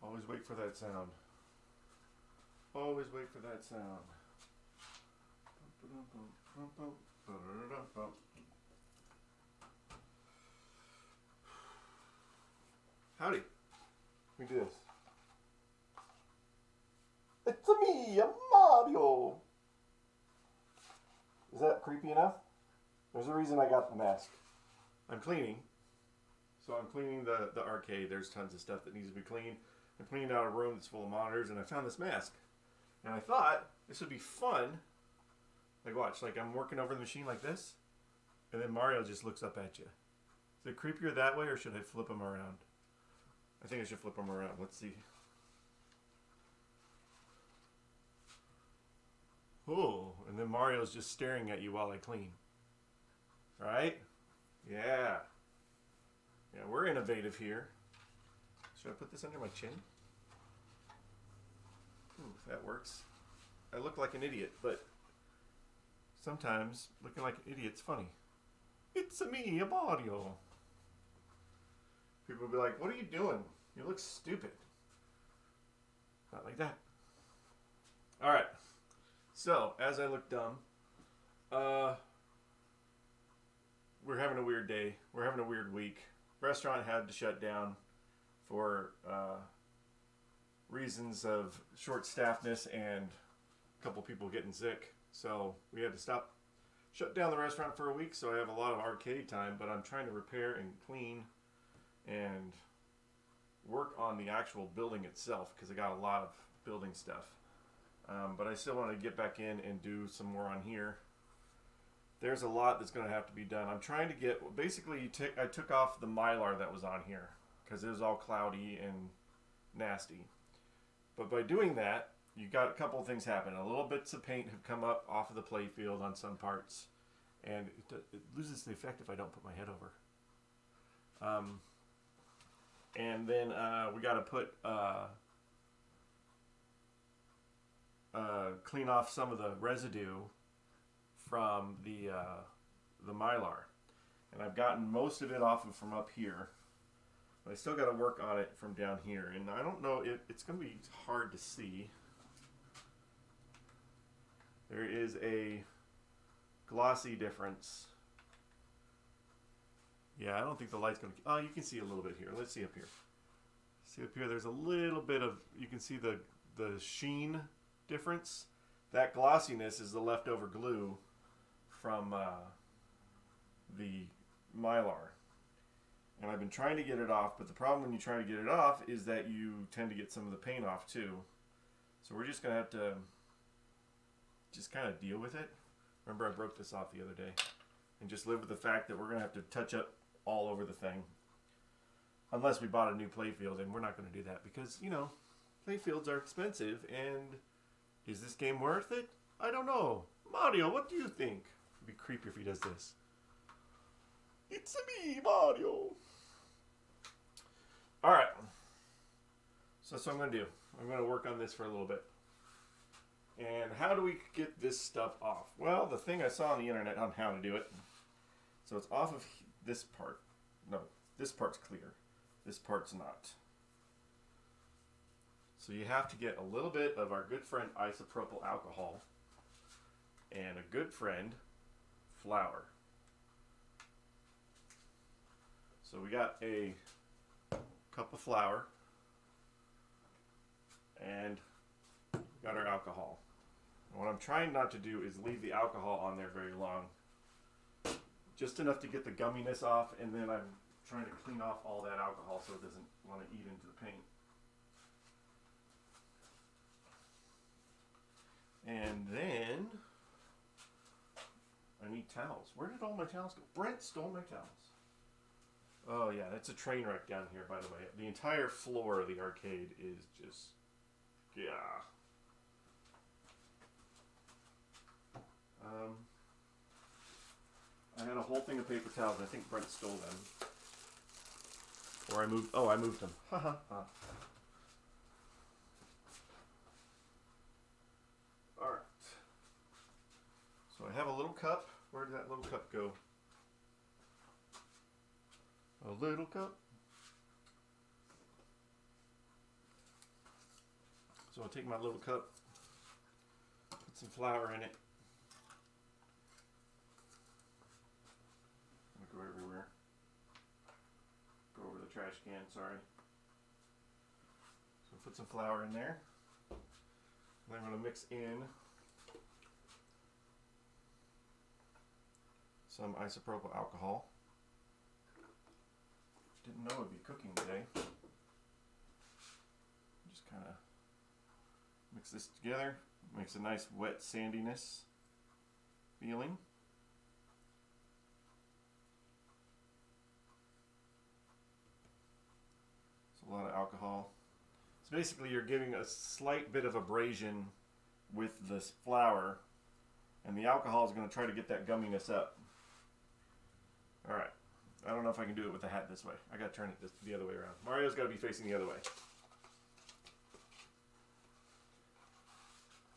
Always wait for that sound. Always wait for that sound. Howdy. We do this. It's me, Mario. Is that creepy enough? There's a reason I got the mask. I'm cleaning. So I'm cleaning the arcade. There's tons of stuff that needs to be cleaned. I'm cleaning out a room that's full of monitors, and I found this mask. And I thought this would be fun. Like, watch, like I'm working over the machine like this, and then Mario just looks up at you. Is it creepier that way, or should I flip him around? I think I should flip him around. Let's see. Oh, and then Mario's just staring at you while I clean. Right? Yeah. Yeah, we're innovative here. Should I put this under my chin? Ooh, that works. I look like an idiot, but sometimes looking like an idiot's funny. It's me, Mario. People will be like, what are you doing? You look stupid. Not like that. Alright. So, as I look dumb, we're having a weird day. We're having a weird week. Restaurant had to shut down for reasons of short-staffedness and a couple people getting sick. So we had to shut down the restaurant for a week, so I have a lot of arcade time, but I'm trying to repair and clean and work on the actual building itself because I got a lot of building stuff. But I still want to get back in and do some more on here. There's a lot that's going to have to be done. I'm trying to get, basically I took off the Mylar that was on here because it was all cloudy and nasty. But by doing that, you got a couple of things happen. A little bits of paint have come up off of the play field on some parts, and it loses the effect if I don't put my head over. And then we got to put clean off some of the residue from the Mylar, and I've gotten most of it off from up here. But I still got to work on it from down here, and I don't know, it's going to be hard to see. There is a glossy difference. Yeah, I don't think the light's going to... Oh, you can see a little bit here. Let's see up here. See up here, there's a little bit of... You can see the sheen difference. That glossiness is the leftover glue from the Mylar. And I've been trying to get it off, but the problem when you try to get it off is that you tend to get some of the paint off too. So we're just going to have to just kind of deal with it. Remember, I broke this off the other day. And just live with the fact that we're going to have to touch up all over the thing. Unless we bought a new playfield, and we're not going to do that because, you know, playfields are expensive, and is this game worth it? I don't know. Mario, what do you think? It'd be creepy if he does this. It's me, Mario. Alright. So that's what I'm going to do. I'm going to work on this for a little bit. And how do we get this stuff off? Well, the thing I saw on the internet on how to do it. So it's off of this part. No, this part's clear. This part's not. So you have to get a little bit of our good friend isopropyl alcohol and a good friend flour. So we got a cup of flour and we got our alcohol. And what I'm trying not to do is leave the alcohol on there very long. Just enough to get the gumminess off, and then I'm trying to clean off all that alcohol so it doesn't want to eat into the paint. And then I need towels. Where did all my towels go? Brent stole my towels. Oh yeah, that's a train wreck down here, by the way. The entire floor of the arcade is just, yeah. I had a whole thing of paper towels. I think Brent stole them. Or I moved, oh, I moved them. Haha. Alright. So I have a little cup. Where did that little cup go? A little cup. So I'll take my little cup, put some flour in it. Go everywhere. Go over the trash can, sorry. So put some flour in there. And I'm going to mix in some isopropyl alcohol. Didn't know I'd be cooking today. Just kind of mix this together. Makes a nice wet sandiness feeling. It's a lot of alcohol. So basically you're giving a slight bit of abrasion with this flour, and the alcohol is going to try to get that gumminess up. Alright. I don't know if I can do it with the hat this way. I got to turn it the other way around. Mario's got to be facing the other way.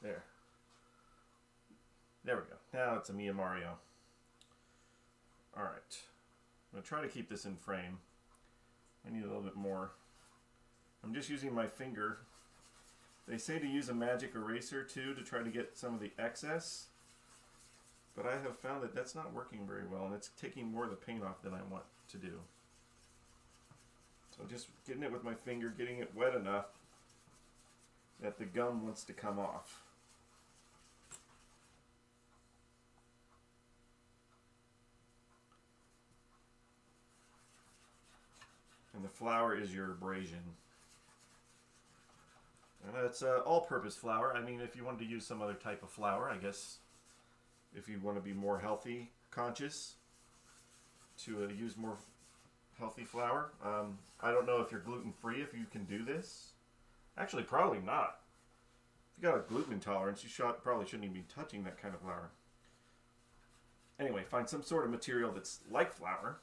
There. There we go. Now it's a me and Mario. Alright. I'm going to try to keep this in frame. I need a little bit more. I'm just using my finger. They say to use a magic eraser too to try to get some of the excess. But I have found that that's not working very well, and it's taking more of the paint off than I want to do. So just getting it with my finger, getting it wet enough that the gum wants to come off. And the flour is your abrasion. And it's all-purpose flour. I mean, if you wanted to use some other type of flour, I guess, if you want to be more healthy conscious, to use more healthy flour. I don't know if you're gluten-free, if you can do this. Actually, probably not. If you got a gluten intolerance, you probably shouldn't even be touching that kind of flour. Anyway, find some sort of material that's like flour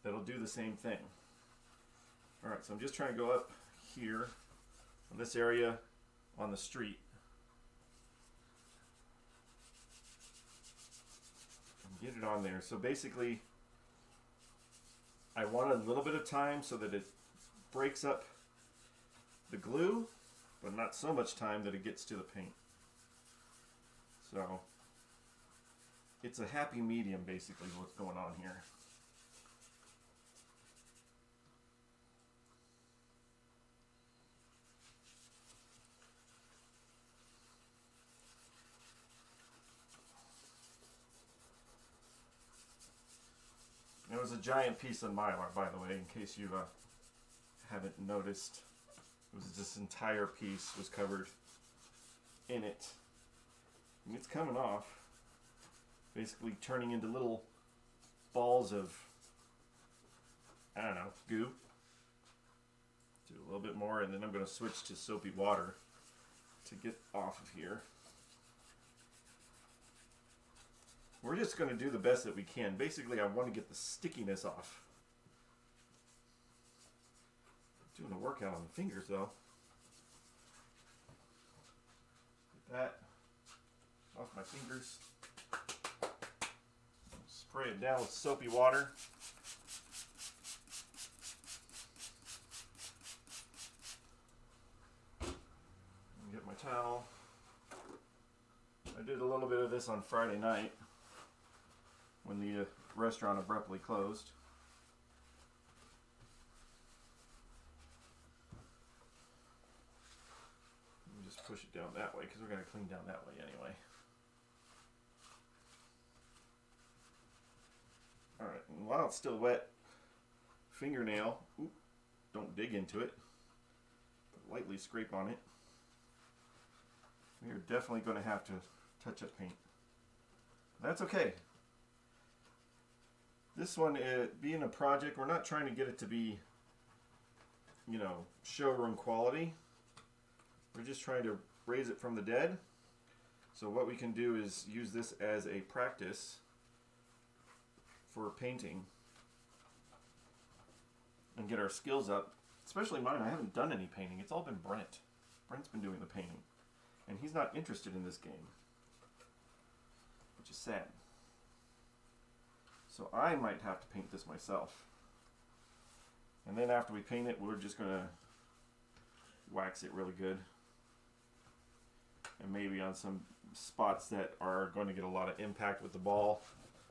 that'll do the same thing. Alright, so I'm just trying to go up here in this area on the street. And get it on there. So basically, I want a little bit of time so that it breaks up the glue, but not so much time that it gets to the paint. So it's a happy medium, basically, what's going on here. It was a giant piece of Mylar, by the way, in case you haven't noticed. It was this entire piece was covered in it. And it's coming off, basically turning into little balls of, I don't know, goo. Do a little bit more, and then I'm going to switch to soapy water to get off of here. We're just going to do the best that we can. Basically, I want to get the stickiness off. Doing a workout on the fingers, though. Get that off my fingers. Spray it down with soapy water. And get my towel. I did a little bit of this on Friday night when the restaurant abruptly closed. Let me just push it down that way because we're going to clean down that way anyway. Alright, and while it's still wet, fingernail, don't dig into it, but lightly scrape on it. We are definitely going to have to touch up paint. That's okay. This one, being a project, we're not trying to get it to be, you know, showroom quality. We're just trying to raise it from the dead. So what we can do is use this as a practice for painting. and get our skills up. Especially mine. I haven't done any painting. It's all been Brent. Brent's been doing the painting. And he's not interested in this game. Which is sad. So I might have to paint this myself. And then after we paint it, we're just going to wax it really good. And maybe on some spots that are going to get a lot of impact with the ball,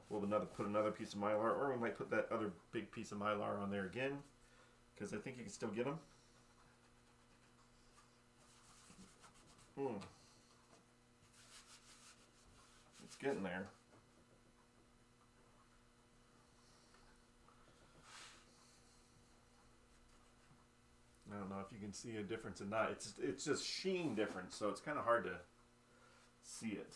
we'll put another piece of Mylar, or we might put that other big piece of Mylar on there again, because I think you can still get them. It's getting there. I don't know if you can see a difference or not. It's just sheen difference, so it's kind of hard to see it.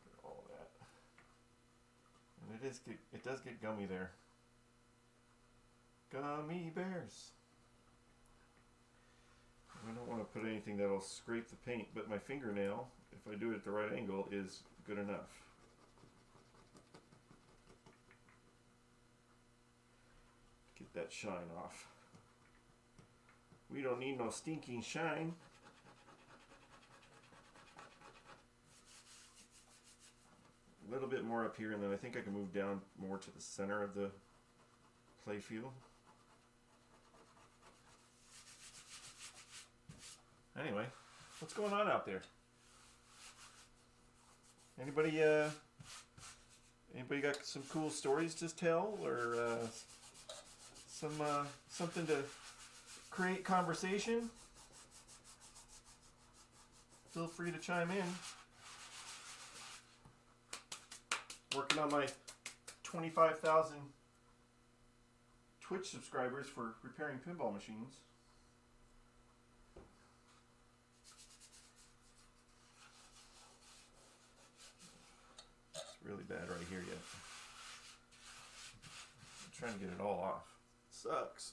Look at all that. And it does get gummy there. Gummy bears. I don't want to put anything that'll scrape the paint, but my fingernail, if I do it at the right angle, is good enough. Get that shine off. We don't need no stinking shine. A little bit more up here, and then I think I can move down more to the center of the play field. Anyway, what's going on out there? Anybody got some cool stories to tell, or something to create conversation? Feel free to chime in. Working on my 25,000 Twitch subscribers for repairing pinball machines. It's really bad right here yet. I'm trying to get it all off. Sucks.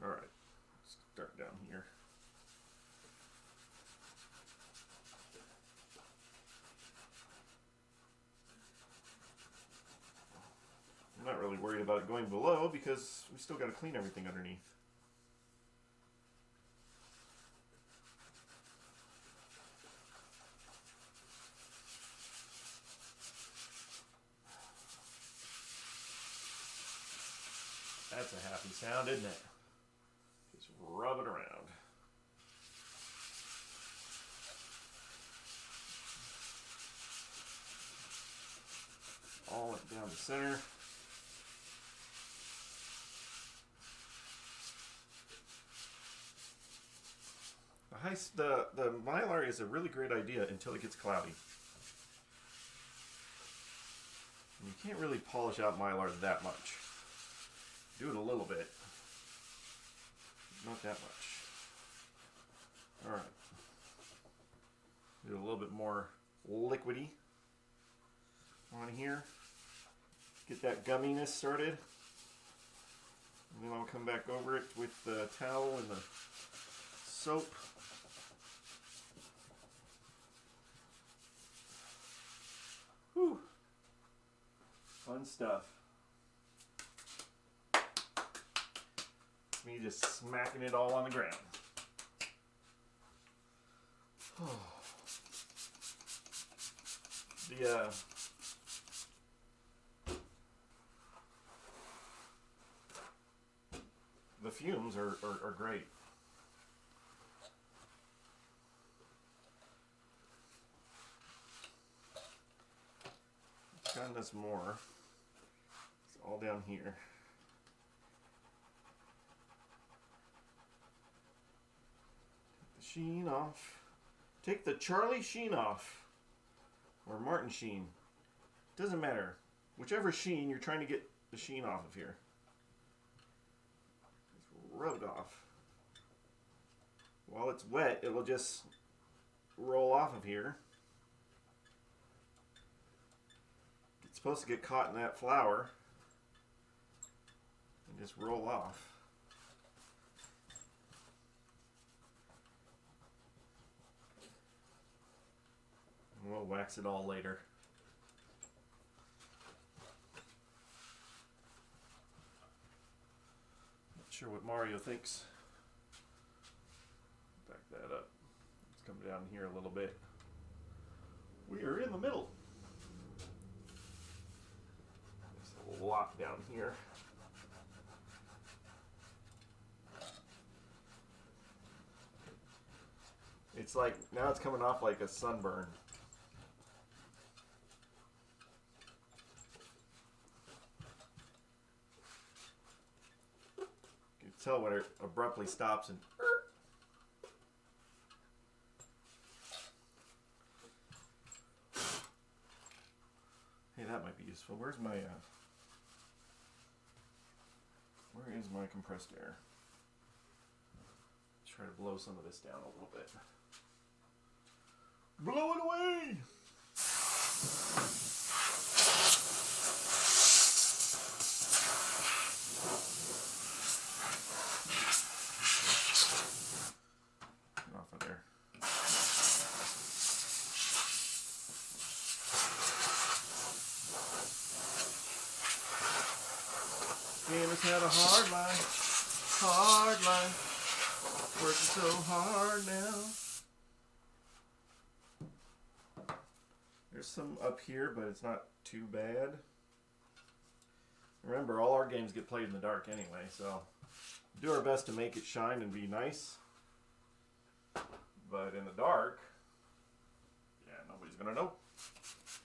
Alright, let's start down here. I'm not really worried about it going below because we still got to clean everything underneath. That's a happy sound, isn't it? Just rub it around. All it down the center. The Mylar is a really great idea until it gets cloudy. You can't really polish out Mylar that much. Do it a little bit. Not that much. Alright. Do a little bit more liquidy on here. Get that gumminess started. And then I'll come back over it with the towel and the soap. Whew. Fun stuff. Me just smacking it all on the ground. The fumes are great. It's gotten us more. It's all down here. Sheen off. Take the Charlie Sheen off. Or Martin Sheen. Doesn't matter. Whichever sheen you're trying to get the sheen off of here. Just rub it off. While it's wet, it'll just roll off of here. It's supposed to get caught in that flour. And just roll off. We'll wax it all later. sure what Mario thinks. Back that up. Let's come down here a little bit. We are in the middle. There's a lot down here. It's like, now it's coming off like a sunburn. You can tell when it abruptly stops and hey, that might be useful. Where is my compressed air? Let's try to blow some of this down a little bit. Blow it away! Get off of there. Game has had a hard life, working so hard now. There's some up here, but it's not too bad. Remember, all our games get played in the dark anyway, so do our best to make it shine and be nice. But in the dark, yeah, nobody's gonna know.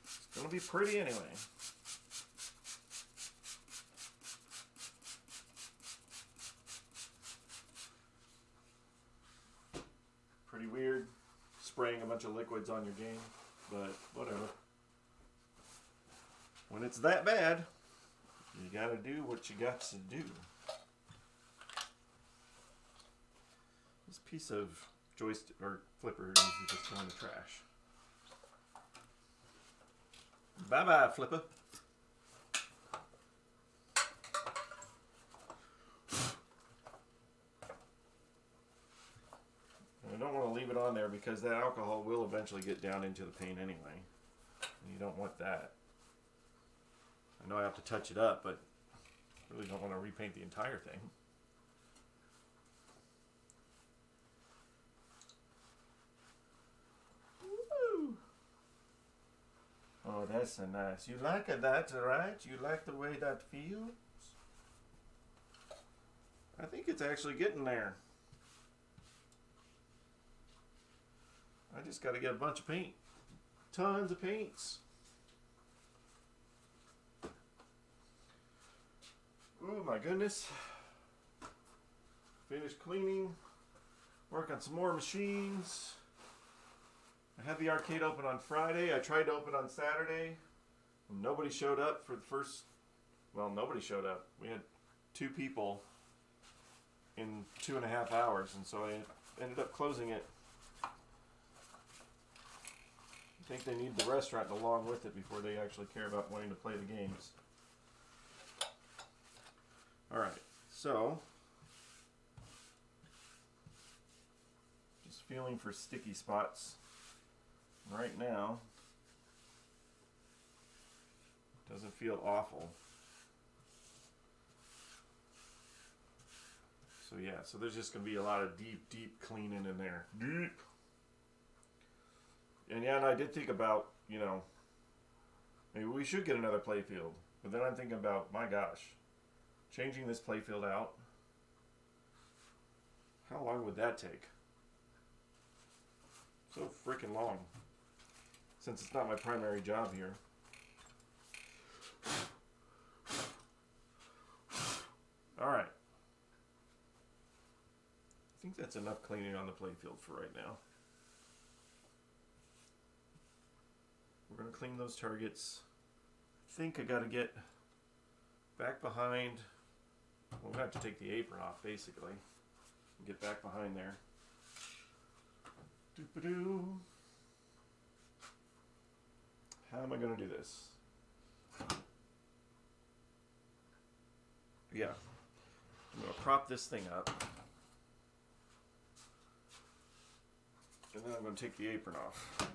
It's gonna be pretty anyway. Pretty weird spraying a bunch of liquids on your game, but whatever. When it's that bad, you gotta do what you got to do. This piece of joystick or flipper needs to just go in the trash. Bye bye, flipper. I don't want to leave it on there because that alcohol will eventually get down into the paint anyway. And you don't want that. I know I have to touch it up, but I really don't want to repaint the entire thing. Woo! Oh, that's so nice. You like it, that's right? You like the way that feels? I think it's actually getting there. I just got to get a bunch of paint. Tons of paints. Oh my goodness. Finished cleaning. Work on some more machines. I had the arcade open on Friday. I tried to open on Saturday. Nobody showed up for the first... Well, nobody showed up. We had 2 people in 2.5 hours. And so I ended up closing it. I think they need the restaurant along with it before they actually care about wanting to play the games. Alright, so just feeling for sticky spots right now. Doesn't feel awful. So yeah, so there's just going to be a lot of deep cleaning in there. Deep. And yeah, and I did think about, you know, maybe we should get another playfield. But then I'm thinking about, my gosh, changing this playfield out, how long would that take? So freaking long. Since it's not my primary job here. Alright. I think that's enough cleaning on the playfield for right now. We're going to clean those targets. I think I got to get back behind. We'll have to take the apron off, basically. Get back behind there. Doop-a-doo. How am I going to do this? Yeah. I'm going to prop this thing up. And then I'm going to take the apron off.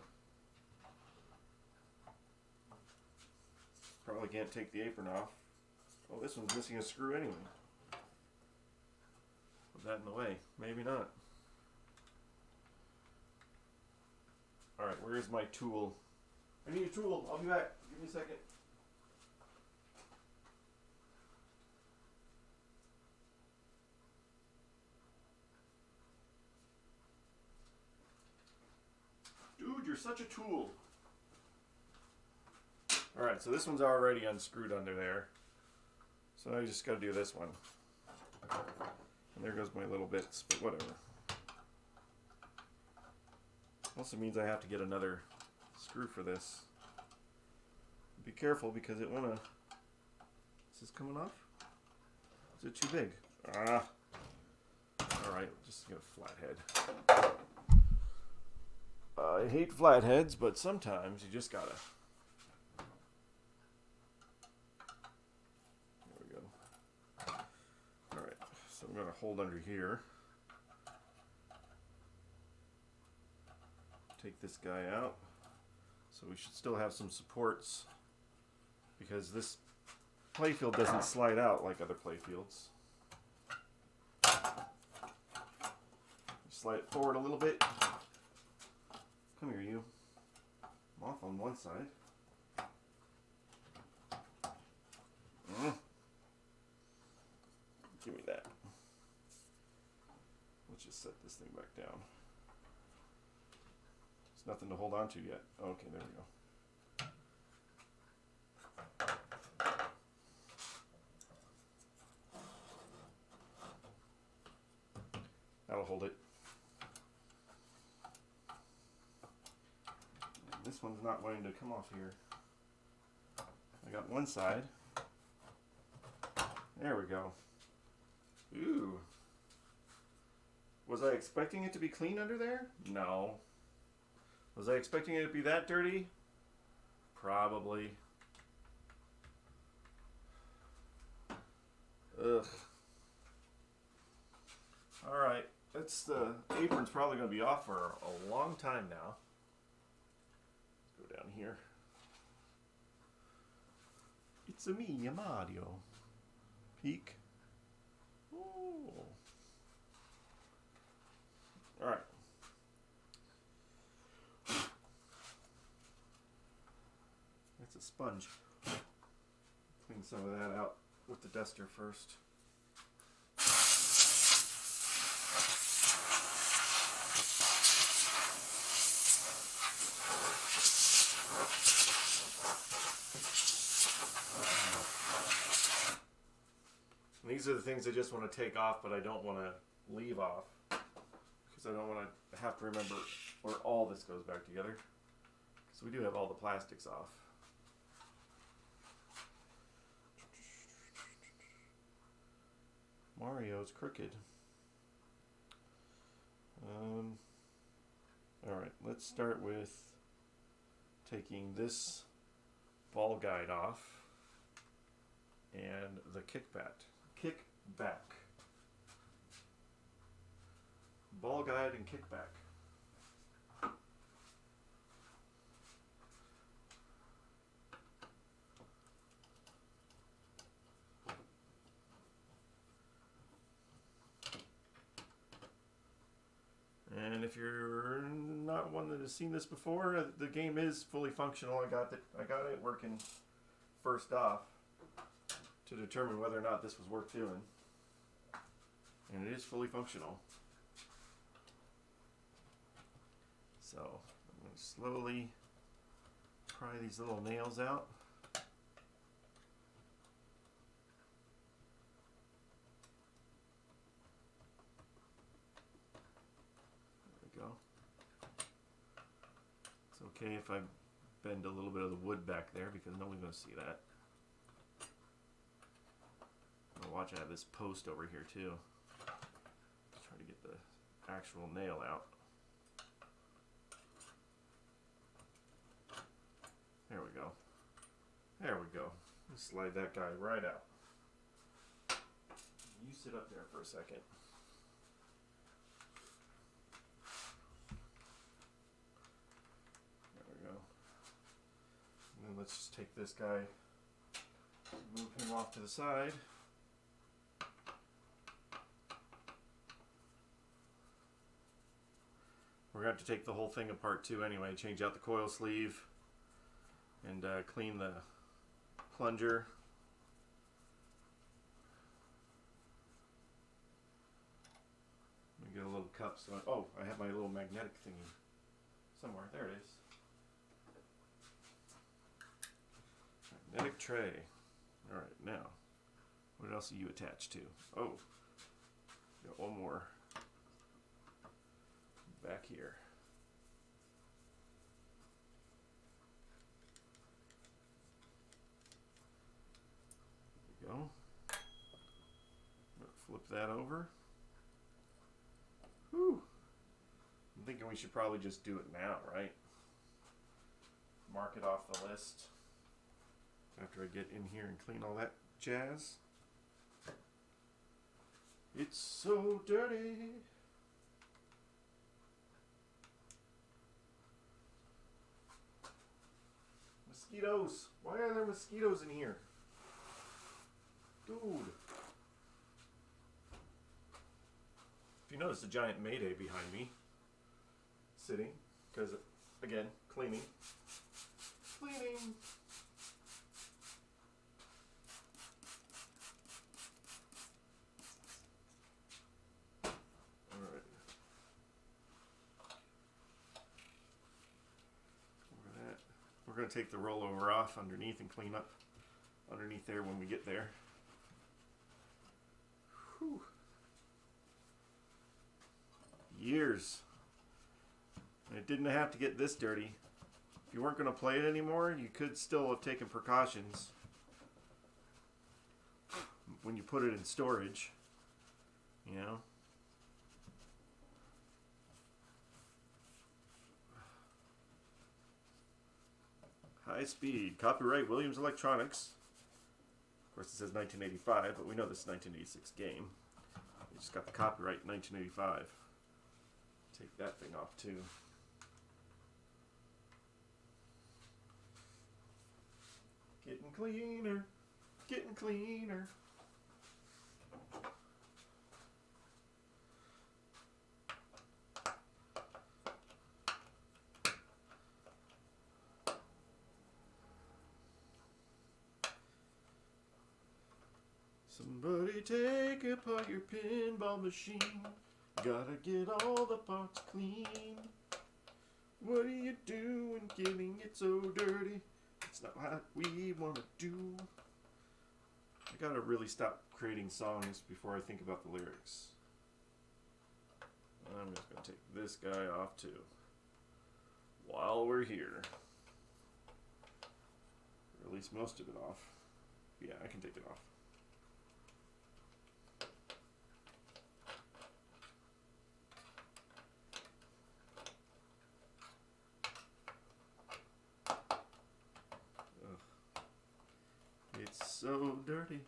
Probably can't take the apron off. Oh, this one's missing a screw anyway. that in the way? Maybe not. Alright, where's my tool? I need a tool. I'll be back. Give me a second. Dude, you're such a tool. Alright, so this one's already unscrewed under there. So I just gotta do this one. And there goes my little bits, but whatever. Also means I have to get another screw for this. Be careful because it wanna... Is this coming off? Is it too big? Ah! Alright, just get a flathead. I hate flatheads, but sometimes you just gotta... So I'm going to hold under here. Take this guy out. So we should still have some supports because this playfield doesn't slide out like other playfields. Slide it forward a little bit. Come here, you. I'm off on one side. Give me that. Let's just set this thing back down. There's nothing to hold on to yet. Okay, there we go. That'll hold it. And this one's not wanting to come off here. I got one side. There we go. Ooh. Was I expecting it to be clean under there? No. Was I expecting it to be that dirty? Probably. Ugh. Alright. The apron's probably going to be off for a long time now. Let's go down here. It's a me, Mario. Peek. Ooh. All right. That's a sponge. Clean some of that out with the duster first. And these are the things I just want to take off, but I don't want to leave off. Because I don't want to have to remember where all this goes back together. So we do have all the plastics off. Mario's crooked. Alright, let's start with taking this ball guide off and the kickback. Ball guide and kickback. And if you're not one that has seen this before, the game is fully functional. I got it working first off to determine whether or not this was worth doing. And it is fully functional. So I'm going to slowly pry these little nails out. There we go. It's okay if I bend a little bit of the wood back there because no one's going to see that. Watch, I have this post over here too. Let's try to get the actual nail out. There we go. There we go. Let's slide that guy right out. You sit up there for a second. There we go. And then let's just take this guy, move him off to the side. We're going to have to take the whole thing apart too anyway. Change out the coil sleeve and clean the plunger. Let me get a little cup. So I have my little magnetic thingy somewhere. There it is. Magnetic tray. All right, now, what else are you attached to? Oh, got one more back here. There we go. Flip that over. Whew. I'm thinking we should probably just do it now, right? Mark it off the list after I get in here and clean all that jazz. It's so dirty. Mosquitoes. Why are there mosquitoes in here? Dude. If you notice the giant Mayday behind me, sitting, because, again, cleaning. Cleaning. Alright. We're going to take the rollover off underneath and clean up underneath there when we get there. Whew. Years. And it didn't have to get this dirty. If you weren't going to play it anymore, you could still have taken precautions when you put it in storage, you know. High speed. Copyright Williams Electronics. Of course it says 1985, but we know this is a 1986 game. We just got the copyright in 1985. Take that thing off too. Getting cleaner. Getting cleaner. Somebody take apart your pinball machine. Gotta get all the parts clean. What are you doing getting it so dirty? It's not what we want to do. I gotta really stop creating songs before I think about the lyrics. I'm just gonna take this guy off too. While we're here. Or at least most of it off. Yeah, I can take it off. So dirty.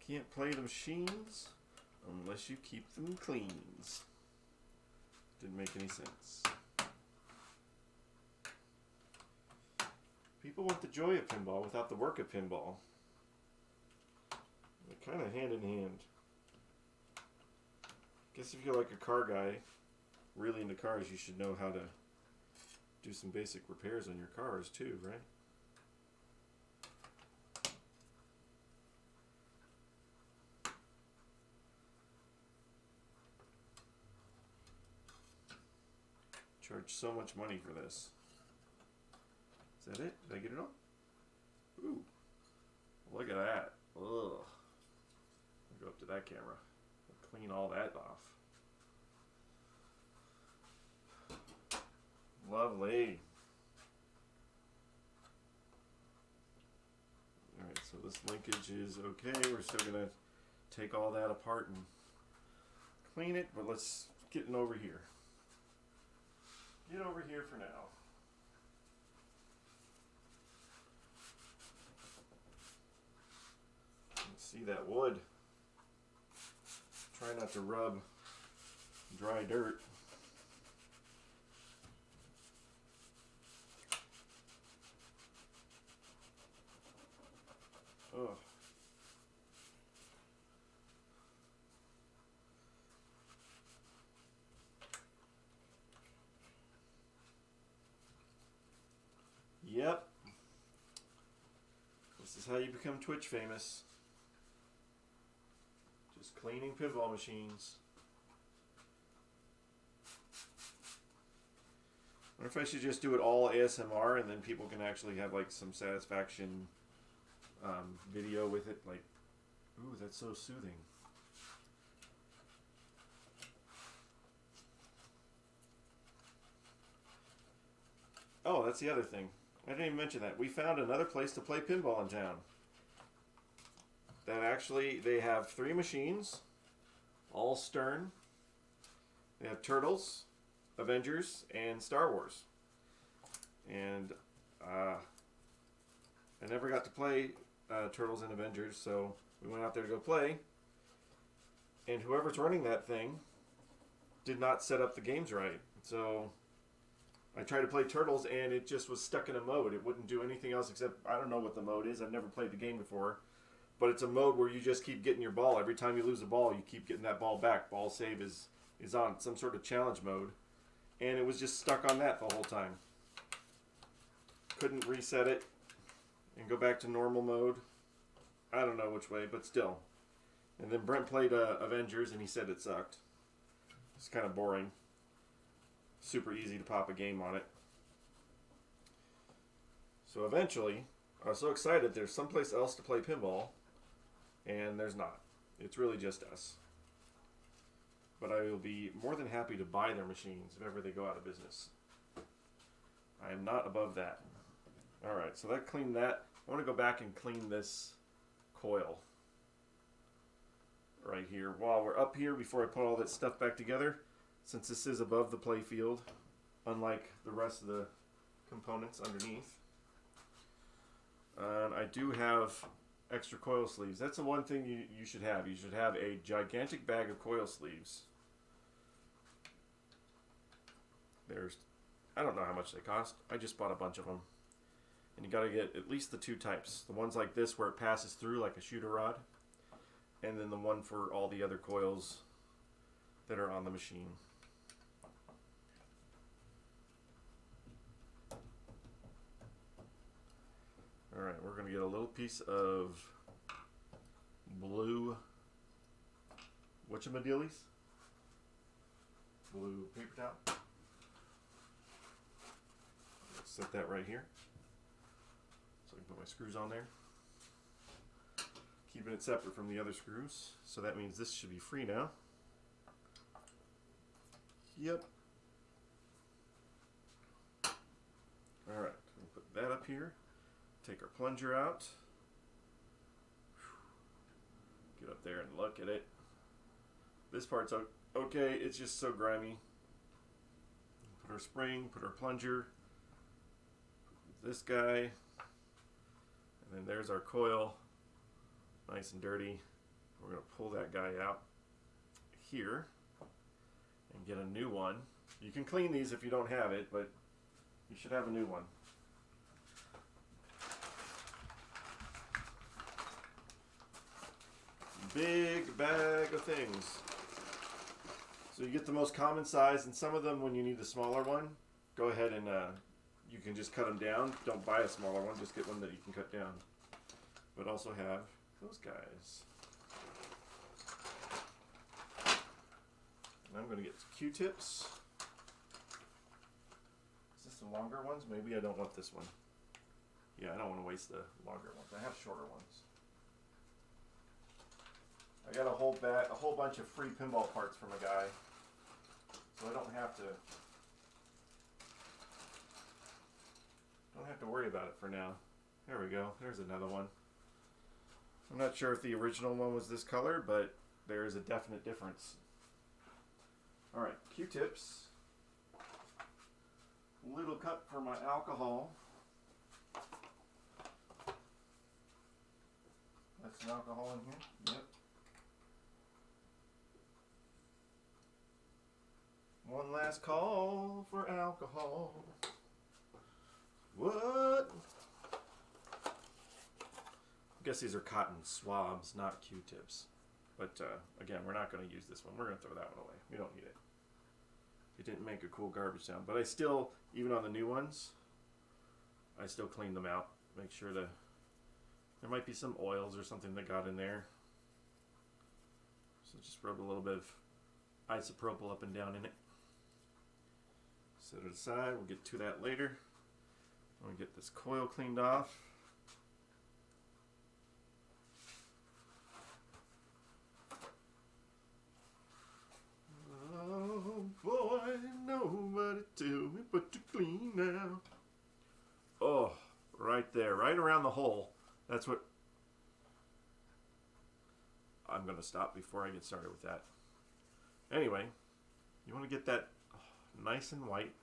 Can't play the machines unless you keep them cleans. Didn't make any sense. People want the joy of pinball without the work of pinball. They're kind of hand in hand. Guess if you're like a car guy, really into cars, you should know how to do some basic repairs on your cars too, right? Charge so much money for this. Is that it? Did I get it all? Ooh. Look at that. Ugh. I'll go up to that camera. I'll clean all that off. Lovely. Alright, so this linkage is okay. We're still going to take all that apart and clean it, but let's get it over here. Get over here for now. Let's see that wood. Try not to rub dry dirt. Oh, Yep. This is how you become Twitch famous. Just cleaning pinball machines. I wonder if I should just do it all ASMR and then people can actually have like some satisfaction video with it. Like, ooh, that's so soothing. Oh, that's the other thing. I didn't even mention that. We found another place to play pinball in town. That actually, they have 3 machines, all Stern. They have Turtles, Avengers, and Star Wars. And I never got to play Turtles and Avengers, so we went out there to go play. And whoever's running that thing did not set up the games right. So I tried to play Turtles and it just was stuck in a mode. It wouldn't do anything else except, I don't know what the mode is. I've never played the game before. But it's a mode where you just keep getting your ball. Every time you lose a ball, you keep getting that ball back. Ball save is on some sort of challenge mode. And it was just stuck on that the whole time. Couldn't reset it and go back to normal mode. I don't know which way, but still. And then Brent played Avengers and he said it sucked. It's kind of boring. Super easy to pop a game on it. So eventually, I was so excited there's someplace else to play pinball, and there's not. It's really just us. But I will be more than happy to buy their machines if ever they go out of business. I am not above that. Alright, so that cleaned that. I want to go back and clean this coil right here. While we're up here, before I put all that stuff back together, since this is above the play field, unlike the rest of the components underneath, I do have extra coil sleeves. That's the one thing you should have. You should have a gigantic bag of coil sleeves. I don't know how much they cost. I just bought a bunch of them. And you got to get at least the 2 types. The ones like this where it passes through like a shooter rod. And then the one for all the other coils that are on the machine. Alright, we're going to get a little piece of blue whatchamadealies? Blue paper towel. Set that right here. So I can put my screws on there. Keeping it separate from the other screws. So that means this should be free now. Yep. Alright, put that up here. Take our plunger out. Get up there and look at it. This part's okay, it's just so grimy. Put our spring, put our plunger. This guy. And then there's our coil. Nice and dirty. We're going to pull that guy out here and get a new one. You can clean these if you don't have it, but you should have a new one. Big bag of things. So you get the most common size, and some of them, when you need a smaller one, go ahead and you can just cut them down. Don't buy a smaller one, just get one that you can cut down. But also have those guys. And I'm going to get Q-tips. Is this the longer ones? Maybe I don't want this one. Yeah, I don't want to waste the longer ones. I have shorter ones. I got a whole bunch of free pinball parts from a guy, so I don't have to worry about it for now. There we go. There's another one. I'm not sure if the original one was this color, but there is a definite difference. All right, Q-tips. Little cup for my alcohol. That's some alcohol in here. Yep. One last call for alcohol. What? I guess these are cotton swabs, not Q-tips. But again, we're not going to use this one. We're going to throw that one away. We don't need it. It didn't make a cool garbage sound. But I still, even on the new ones, I still clean them out. Make sure to, there might be some oils or something that got in there. So just rub a little bit of isopropyl up and down in it. Set it aside, we'll get to that later. I'm gonna get this coil cleaned off. Oh boy, nobody tell me but to clean now. Oh, right there, right around the hole. That's what I'm gonna stop before I get started with that. Anyway, you want to get that nice and white,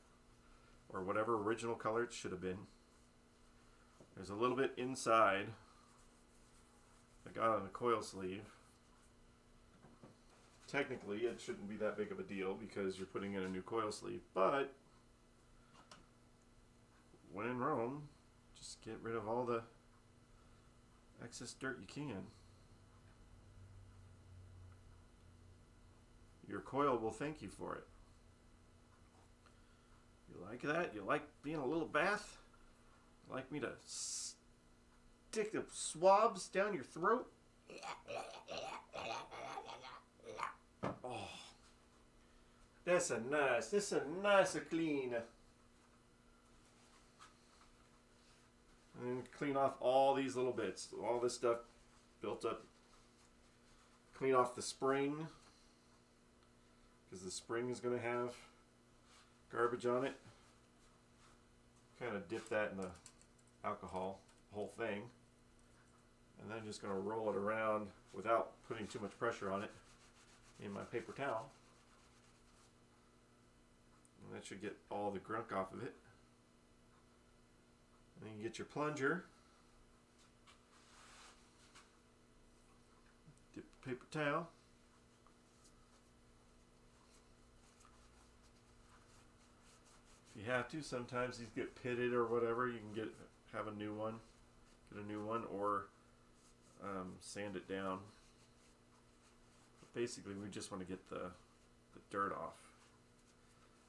or whatever original color it should have been. There's a little bit inside I got on the coil sleeve. Technically, it shouldn't be that big of a deal because you're putting in a new coil sleeve, but when in Rome, just get rid of all the excess dirt you can. Your coil will thank you for it. You like that? You like being a little bath? You like me to stick the swabs down your throat? Oh, that's a nice clean. And then clean off all these little bits, all this stuff built up. Clean off the spring, because the spring is going to have garbage on it. Kind of dip that in the alcohol, whole thing, and then I'm just going to roll it around without putting too much pressure on it in my paper towel. And that should get all the gunk off of it. And then you get your plunger, dip the paper towel, if you have to. Sometimes these get pitted or whatever. You can have a new one, or sand it down. But basically, we just want to get the dirt off,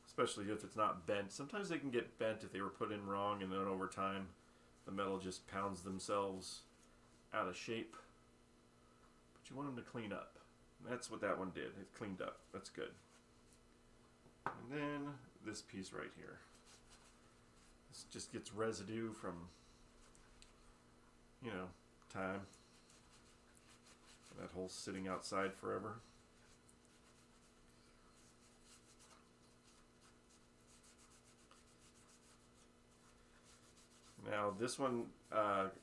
especially if it's not bent. Sometimes they can get bent if they were put in wrong, and then over time, the metal just pounds themselves out of shape. But you want them to clean up. And that's what that one did. It cleaned up. That's good. And then this piece right here. This just gets residue from, time. That whole sitting outside forever. Now this one,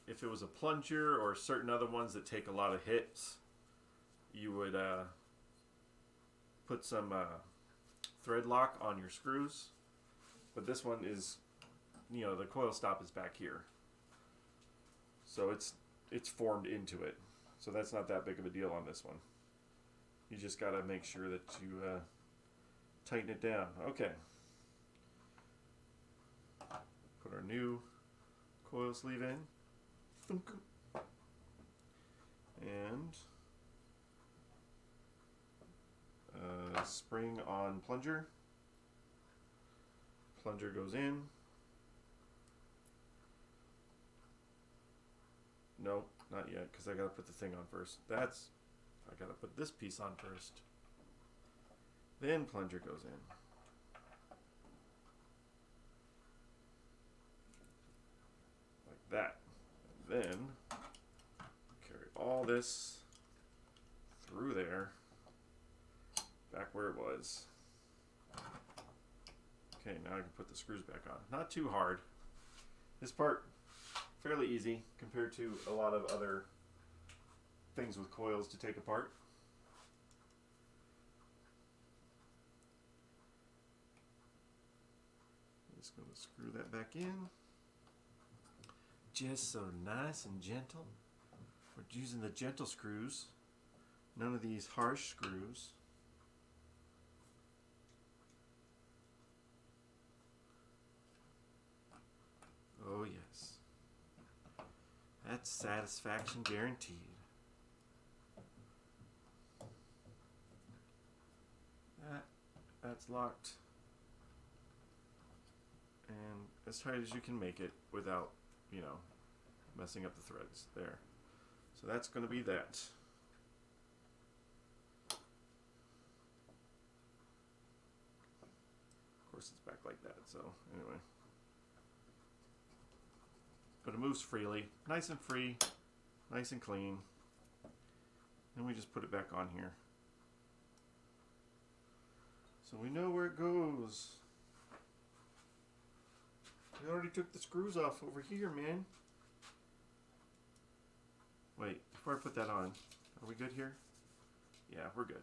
if it was a plunger or certain other ones that take a lot of hits, you would put some thread lock on your screws. But this one is, the coil stop is back here. So it's formed into it. So that's not that big of a deal on this one. You just got to make sure that you tighten it down. Okay. Put our new coil sleeve in. And spring on plunger. Plunger goes in. No, not yet, because I gotta put the thing on first. I gotta put this piece on first. Then plunger goes in. Like that. And then carry all this through there, back where it was. Okay, now I can put the screws back on. Not too hard. This part, fairly easy compared to a lot of other things with coils to take apart. Just going to screw that back in. Just so nice and gentle. We're using the gentle screws. None of these harsh screws. Oh yes. That's satisfaction guaranteed. That's locked. And as tight as you can make it without, you know, messing up the threads. There. So that's going to be that. Of course it's back like that, so anyway. But it moves freely, nice and free, nice and clean. Then we just put it back on here. So we know where it goes. We already took the screws off over here, man. Wait, before I put that on, are we good here? Yeah, we're good.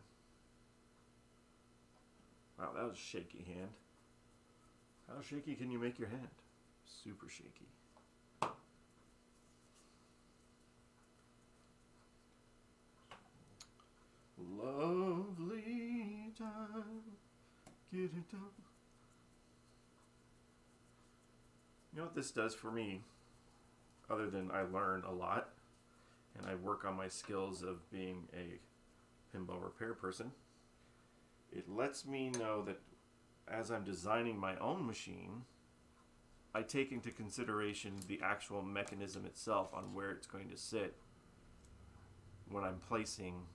Wow, that was a shaky hand. How shaky can you make your hand? Super shaky. Lovely time, get it done. You know what this does for me, other than I learn a lot and I work on my skills of being a pinball repair person? It lets me know that as I'm designing my own machine, I take into consideration the actual mechanism itself on where it's going to sit when I'm placing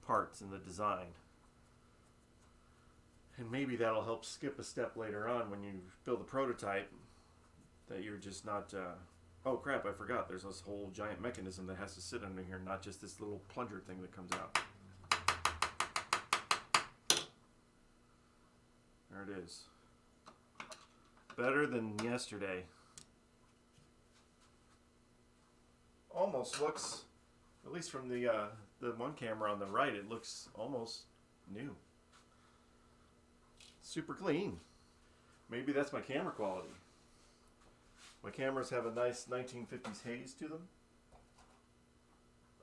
parts in the design. And maybe that'll help skip a step later on when you build a prototype, that you're just not, oh crap, I forgot, there's this whole giant mechanism that has to sit under here, not just this little plunger thing that comes out. There it is. Better than yesterday. Almost looks, at least from the one camera on the right, it looks almost new. Super clean. Maybe that's my camera quality. My cameras have a nice 1950s haze to them.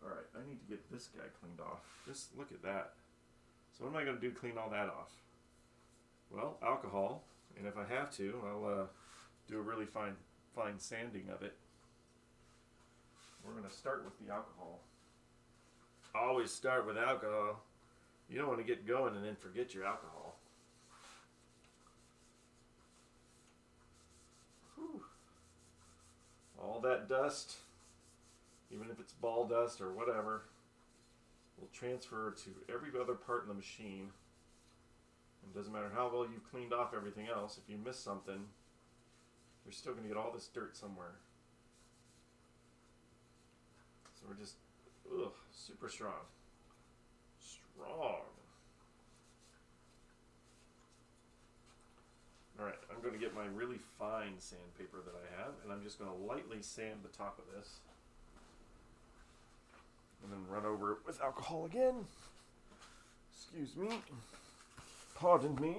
Alright, I need to get this guy cleaned off. Just look at that. So what am I going to do to clean all that off? Well, alcohol, and if I have to, I'll do a really fine sanding of it. We're going to start with the alcohol. Always start with alcohol. You don't want to get going and then forget your alcohol. Whew. All that dust, even if it's ball dust or whatever, will transfer to every other part in the machine. It doesn't matter how well you've cleaned off everything else. If you miss something, you're still going to get all this dirt somewhere. So we're just, super strong. Strong. Alright, I'm going to get my really fine sandpaper that I have, and I'm just going to lightly sand the top of this. And then run over it with alcohol again. Excuse me. Pardon me.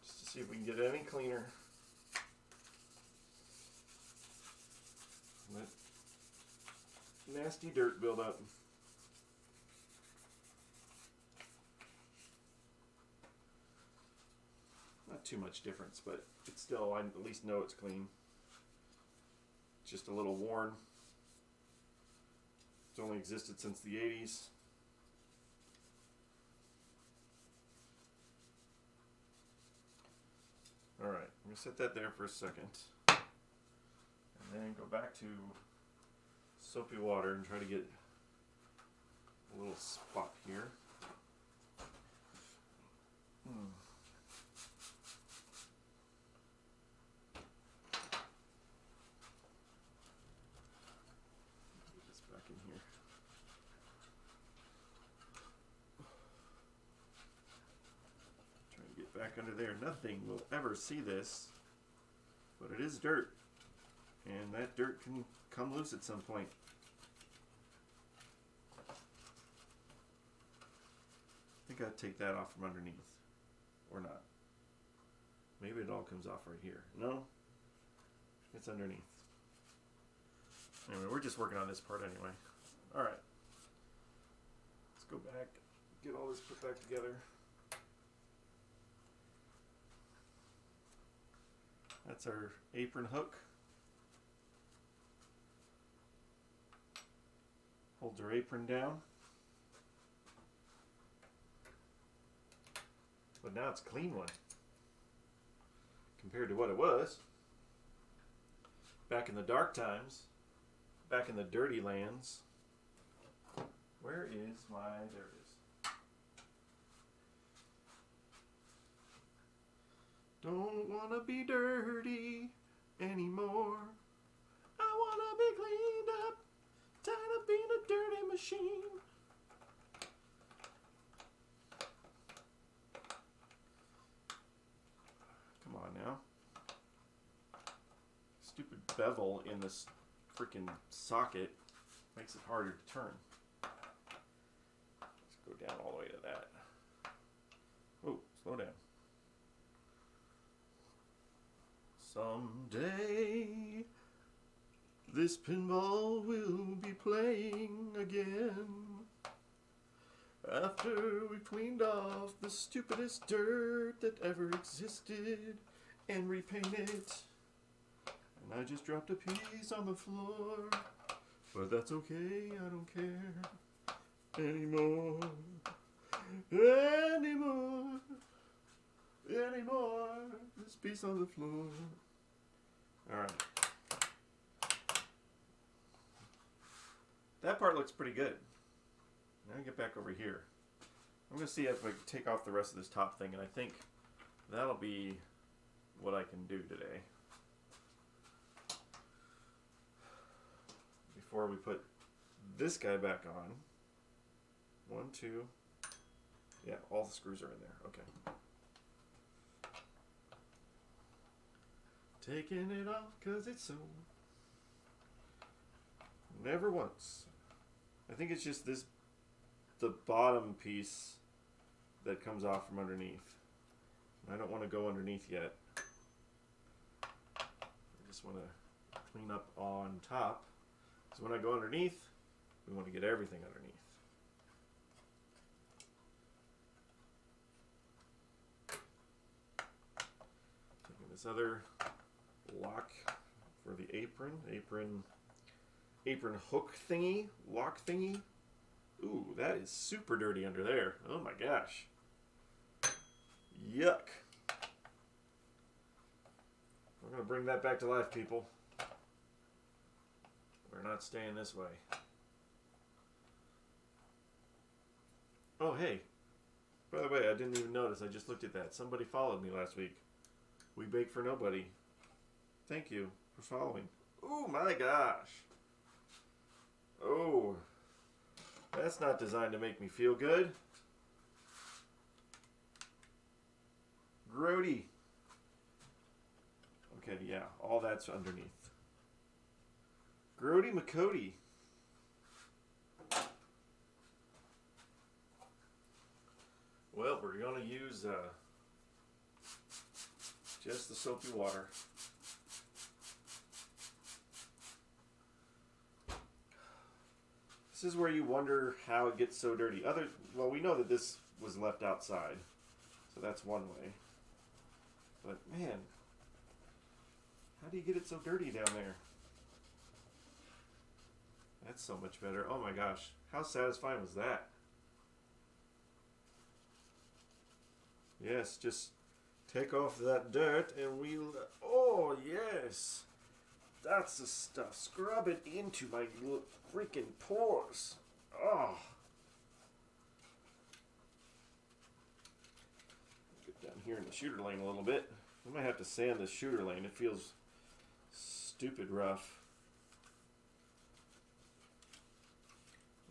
Just to see if we can get any cleaner. Let nasty dirt build up. Not too much difference, but it's still, I at least know it's clean. Just a little worn. It's only existed since the 80s. Alright, I'm going to set that there for a second. And then go back to soapy water and try to get a little spot here. Get this back in here. Trying to get back under there. Nothing will ever see this, but it is dirt. And that dirt can come loose at some point. I think I'd take that off from underneath. Or not. Maybe it all comes off right here. No? It's underneath. Anyway, we're just working on this part anyway. Alright. Let's go back. Get all this put back together. That's our apron hook. Holds our apron down. But now it's a clean one. Compared to what it was. Back in the dark times. Back in the dirty lands. Where is my... There it is. Don't want to be dirty anymore. I want to be cleaned up. Tired of being a dirty machine. Come on now. Stupid bevel in this freaking socket makes it harder to turn. Let's go down all the way to that. Oh, slow down. Someday this pinball will be playing again. After we cleaned off the stupidest dirt that ever existed and repainted it. And I just dropped a piece on the floor. But that's okay, I don't care anymore. Anymore. Anymore. This piece on the floor. Alright. That part looks pretty good. Now I get back over here. I'm going to see if I can take off the rest of this top thing, and I think that'll be what I can do today. Before we put this guy back on. 1, 2. Yeah, all the screws are in there. Okay. Taking it off because it's so... Never once. I think it's just this, the bottom piece that comes off from underneath. I don't want to go underneath yet. I just want to clean up on top. So when I go underneath, we want to get everything underneath. Taking this other lock for the apron hook thingy, lock thingy. Ooh, that is super dirty under there. Oh my gosh. Yuck. We're going to bring that back to life, people. We're not staying this way. Oh, hey. By the way, I didn't even notice. I just looked at that. Somebody followed me last week. We Bake for Nobody. Thank you for following. Oh my gosh. Oh. That's not designed to make me feel good. Grody. Okay, yeah. All that's underneath. Grody McCody. Well, we're going to use just the soapy water. This is where you wonder how it gets so dirty. Well, we know that this was left outside, so that's one way. But man, how do you get it so dirty down there? That's so much better. Oh my gosh, how satisfying was that? Yes, just take off that dirt and we'll... Oh, yes. That's the stuff. Scrub it into my freaking pores. Oh. Get down here in the shooter lane a little bit. I might have to sand this shooter lane. It feels stupid rough.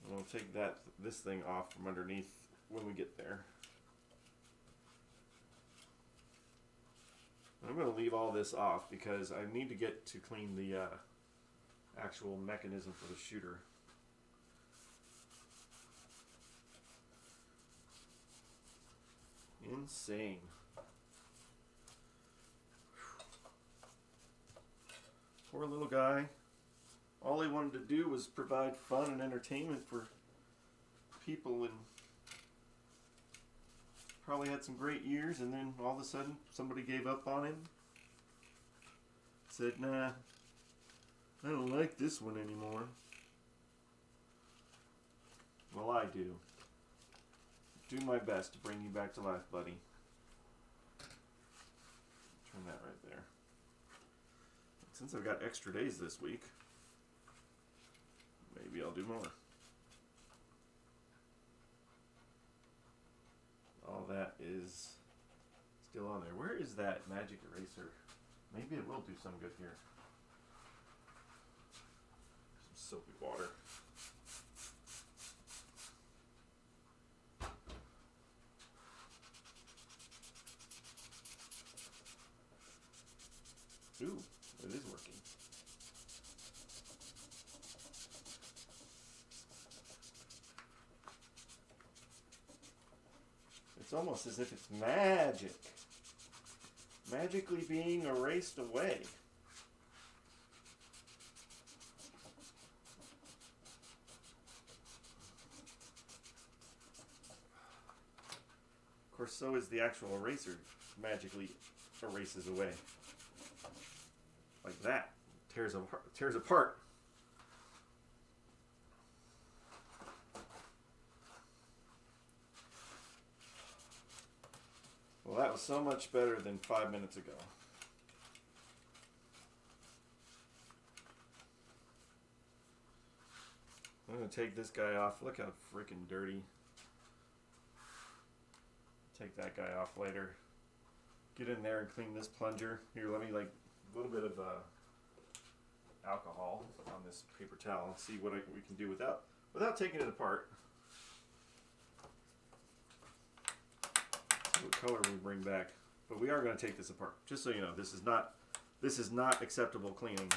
I'm going to take this thing off from underneath when we get there. I'm going to leave all this off because I need to get to clean the actual mechanism for the shooter. Insane. Poor little guy. All he wanted to do was provide fun and entertainment for people, and probably had some great years, and then all of a sudden somebody gave up on him. Said, nah, I don't like this one anymore. Well, I do. Do my best to bring you back to life, buddy. And that right there. Since I've got extra days this week, maybe I'll do more. All that is still on there. Where is that magic eraser? Maybe it will do some good here. Some soapy water. Ooh, it is working. It's almost as if it's magic. Magically being erased away. Of course, so is the actual eraser magically erases away. Like that. Tears apart. Well, that was so much better than 5 minutes ago. I'm going to take this guy off. Look how freaking dirty. Take that guy off later. Get in there and clean this plunger. Here, let me like a little bit of alcohol on this paper towel and see what we can do without taking it apart. See what color we bring back. But we are going to take this apart. Just so you know, this is not acceptable cleaning.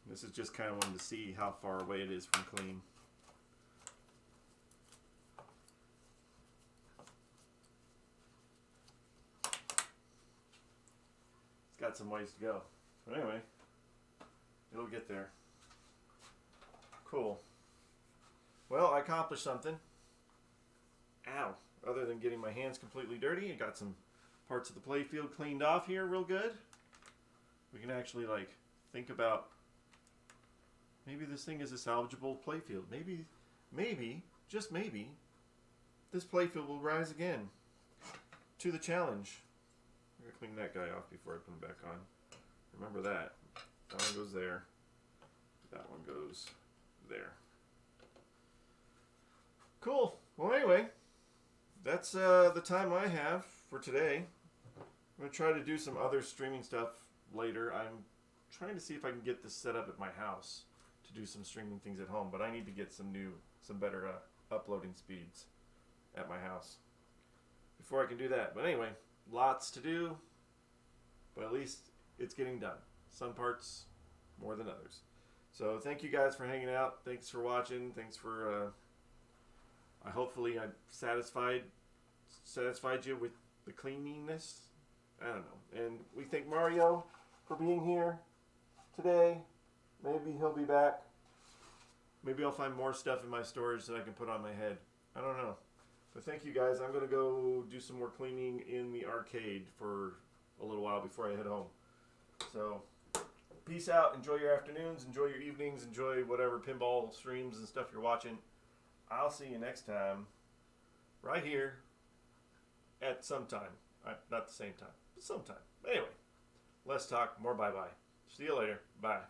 This is just kind of wanting to see how far away it is from clean. It's got some ways to go. But anyway, it'll get there. Cool. Well, I accomplished something. Ow. Other than getting my hands completely dirty, I got some parts of the playfield cleaned off here real good. We can actually like think about maybe this thing is a salvageable playfield. Maybe, just maybe, this playfield will rise again to the challenge. I'm going to clean that guy off before I put him back on. Remember that. That one goes there. That one goes there. Cool. Well, anyway, that's the time I have for today. I'm going to try to do some other streaming stuff later. I'm trying to see if I can get this set up at my house to do some streaming things at home, but I need to get some better uploading speeds at my house before I can do that. But anyway, lots to do, but at least it's getting done. Some parts more than others. So thank you guys for hanging out. Thanks for watching. Thanks for hopefully I satisfied you with the cleanliness. I don't know. And we thank Mario for being here today. Maybe he'll be back. Maybe I'll find more stuff in my storage that I can put on my head. I don't know. But thank you guys. I'm going to go do some more cleaning in the arcade for a little while before I head home. So peace out. Enjoy your afternoons. Enjoy your evenings. Enjoy whatever pinball streams and stuff you're watching. I'll see you next time right here at some time. Not the same time, but sometime. Anyway, less talk, more bye-bye. See you later. Bye.